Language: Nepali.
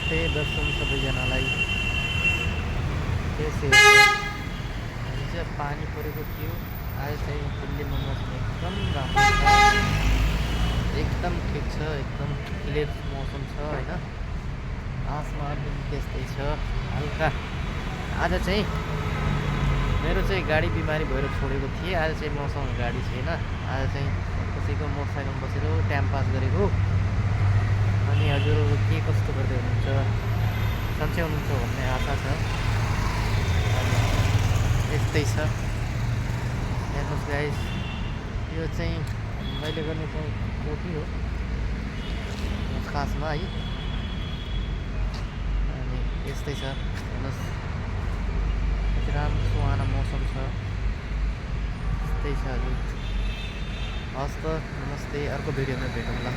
नमस्ते दर्शन सबैजनालाई। त्यसै हिजो चाहिँ पानी परेको थियो। आज चाहिँ दिल्लीमा मौसम एकदम राम्रो छ, एकदम ठिक छ, एकदम क्लियर मौसम छ होइन। आसमान पनि त्यस्तै छ हल्का। आज चाहिँ मेरो चाहिँ गाडी बिमारी भएर छोडेको थिएँ। आज चाहिँ मसँग गाडी छैन। आज चाहिँ कसैको मोटरसाइकलमा बसेर टाइम पास गरेको। अनि हजुरहरू के कस्तो गर्दै हुनुहुन्छ, सन्चै हुनुहुन्छ भन्ने आशा छ। यस्तै छ। हेर्नुहोस् गाइस, यो चाहिँ मैले गर्ने चाहिँ कोपी हो खासमा है। अनि यस्तै छ हेर्नुहोस्, कति राम्रो सुहाना मौसम छ। यस्तै छ हजुर। हस् त, नमस्ते। अर्को भिडियोमा भेटौँला।